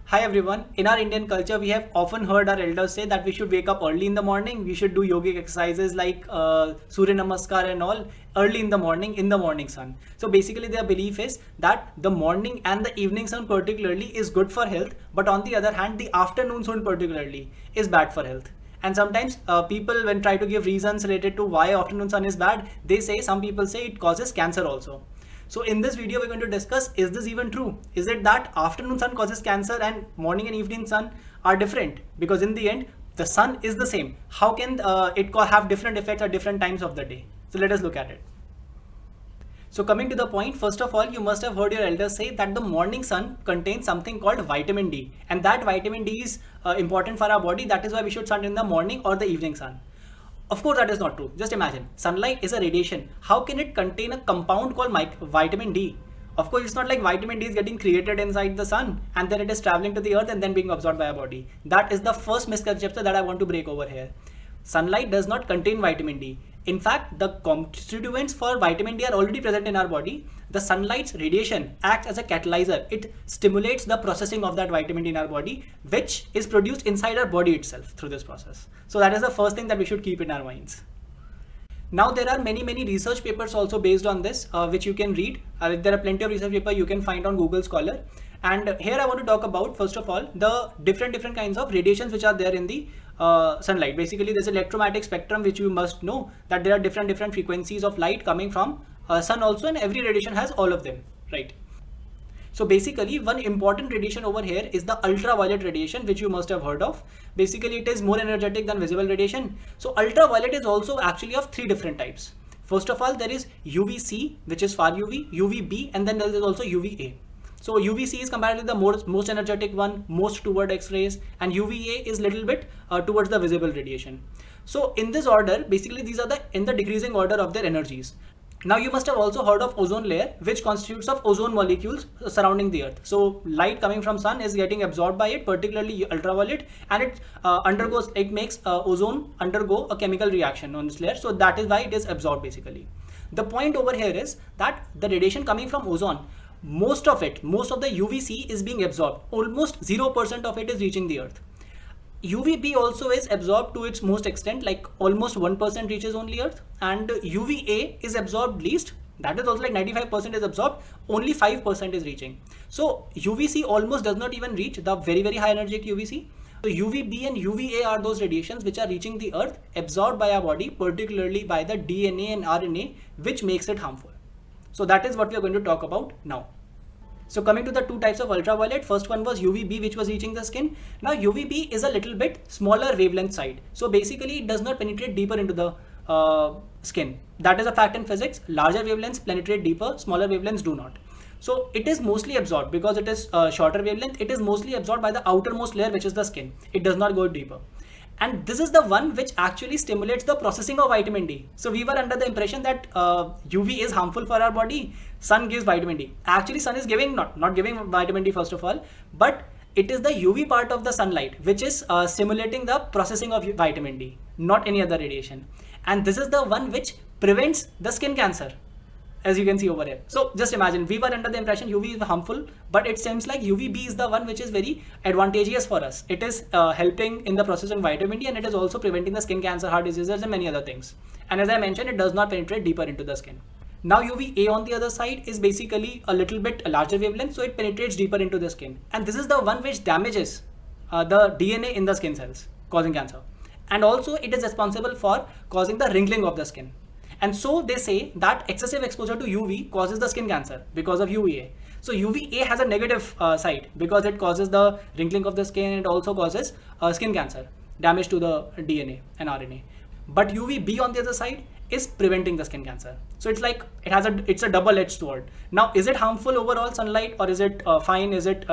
Hi everyone. In our Indian culture, we have often heard our elders say that we should wake up early in the morning. We should do yogic exercises like Surya Namaskar and all early in the morning sun. So basically, their belief is that the morning and the evening sun particularly is good for health, but on the other hand, the afternoon sun particularly is bad for health. And sometimes people, when try to give reasons related to why afternoon sun is bad, some people say it causes cancer also. So in this video, we're going to discuss, is this even true? Is it that afternoon sun causes cancer and morning and evening sun are different? Because in the end, the sun is the same. How can have different effects at different times of the day? So let us look at it. So coming to the point, first of all, you must have heard your elders say that the morning sun contains something called vitamin D. And that vitamin D is important for our body. That is why we should sun in the morning or the evening sun. Of course, that is not true. Just imagine, sunlight is a radiation. How can it contain a compound called vitamin D? Of course, it's not like vitamin D is getting created inside the sun and then it is traveling to the earth and then being absorbed by our body. That is the first misconception that I want to break over here. Sunlight does not contain vitamin D. In fact, the constituents for vitamin D are already present in our body. The sunlight's radiation acts as a catalyzer. It stimulates the processing of that vitamin D in our body, which is produced inside our body itself through this process. So that is the first thing that we should keep in our minds. Now there are many research papers also based on this, which you can read. There are plenty of research papers you can find on Google Scholar. And here I want to talk about, first of all, the different kinds of radiations which are there in the sunlight. Basically, there's electromagnetic spectrum, which you must know that there are different frequencies of light coming from sun also, and every radiation has all of them, right? So basically, one important radiation over here is the ultraviolet radiation, which you must have heard of. Basically, it is more energetic than visible radiation. So ultraviolet is also actually of three different types. First of all, there is UVC, which is far UV, UVB, and then there is also UVA. So UVC is comparatively the most energetic one, most toward X-rays, and UVA is little bit towards the visible radiation. So in this order, basically these are in the decreasing order of their energies. Now you must have also heard of ozone layer, which constitutes of ozone molecules surrounding the earth. So light coming from sun is getting absorbed by it, particularly ultraviolet, and it makes ozone undergo a chemical reaction on this layer. So that is why it is absorbed basically. The point over here is that the radiation coming from ozone, most of the UVC is being absorbed. Almost 0% of it is reaching the earth. UVB also is absorbed to its most extent, like almost 1% reaches only earth, and UVA is absorbed least. That is also like 95% is absorbed, only 5% is reaching. So UVC almost does not even reach the very high energetic UVC. So UVB and UVA are those radiations which are reaching the earth, absorbed by our body, particularly by the DNA and RNA, which makes it harmful. So that is what we are going to talk about now. So coming to the two types of ultraviolet, first one was UVB, which was reaching the skin. Now UVB is a little bit smaller wavelength side. So basically it does not penetrate deeper into the skin. That is a fact in physics. Larger wavelengths penetrate deeper, smaller wavelengths do not. So it is mostly absorbed because it is shorter wavelength. It is mostly absorbed by the outermost layer, which is the skin. It does not go deeper. And this is the one which actually stimulates the processing of vitamin D. So we were under the impression that UV is harmful for our body. Sun gives vitamin D. Actually, sun is not giving vitamin D first of all, but it is the UV part of the sunlight which is stimulating the processing of vitamin D, not any other radiation. And this is the one which prevents the skin cancer, as you can see over here. So just imagine, we were under the impression UV is harmful, but it seems like UVB is the one which is very advantageous for us. It is helping in the processing vitamin D, and it is also preventing the skin cancer, heart diseases, and many other things. And as I mentioned, it does not penetrate deeper into the skin. Now UVA on the other side is basically a little bit larger wavelength, so it penetrates deeper into the skin. And this is the one which damages the DNA in the skin cells, causing cancer. And also it is responsible for causing the wrinkling of the skin. And so they say that excessive exposure to UV causes the skin cancer because of UVA. So UVA has a negative side because it causes the wrinkling of the skin, and it also causes skin cancer, damage to the DNA and RNA. But UVB on the other side is preventing the skin cancer. So it's like it's a double-edged sword. Now, is it harmful overall sunlight, or is it fine? Is it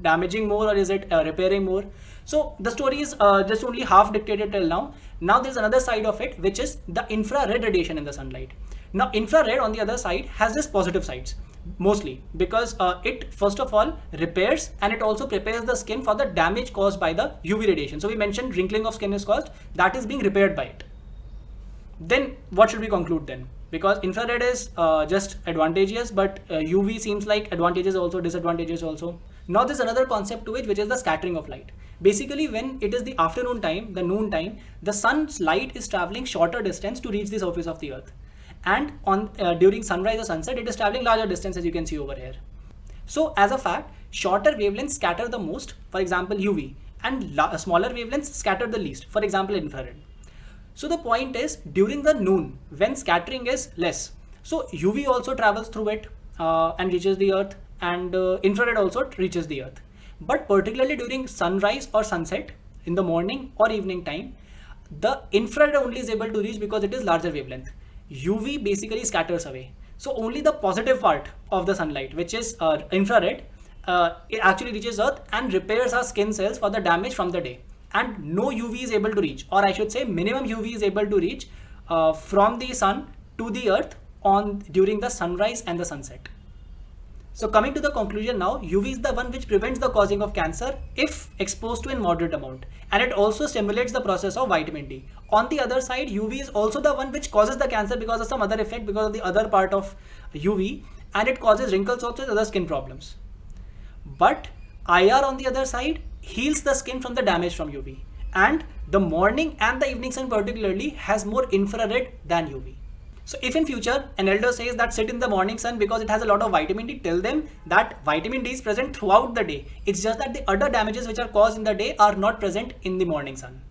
damaging more, or is it repairing more? So the story is just only half dictated till now. Now there's another side of it, which is the infrared radiation in the sunlight. Now infrared on the other side has this positive sides, mostly because it first of all repairs, and it also prepares the skin for the damage caused by the UV radiation. So we mentioned wrinkling of skin is caused, that is being repaired by it. Then what should we conclude then? Because infrared is just advantageous, but UV seems like advantages also, disadvantages also. Now there's another concept to it, which is the scattering of light. Basically, when it is the afternoon time, the noon time, the sun's light is traveling shorter distance to reach the surface of the earth. And on during sunrise or sunset, it is traveling larger distance, as you can see over here. So as a fact, shorter wavelengths scatter the most, for example UV, and smaller wavelengths scatter the least, for example infrared. So the point is, during the noon, when scattering is less, so UV also travels through it and reaches the earth, and infrared also reaches the earth. But particularly during sunrise or sunset, in the morning or evening time, the infrared only is able to reach because it is larger wavelength. UV basically scatters away. So only the positive part of the sunlight, which is infrared, it actually reaches earth and repairs our skin cells for the damage from the day. And no UV is able to reach, or I should say minimum UV is able to reach from the sun to the earth during the sunrise and the sunset. So coming to the conclusion now, UV is the one which prevents the causing of cancer if exposed to in moderate amount, and it also stimulates the process of vitamin D. On the other side, UV is also the one which causes the cancer because of some other effect, because of the other part of UV, and it causes wrinkles also and other skin problems. But IR on the other side heals the skin from the damage from UV, and the morning and the evening sun particularly has more infrared than UV. So if in future an elder says that sit in the morning sun because it has a lot of vitamin D, tell them that vitamin D is present throughout the day. It's just that the other damages which are caused in the day are not present in the morning sun.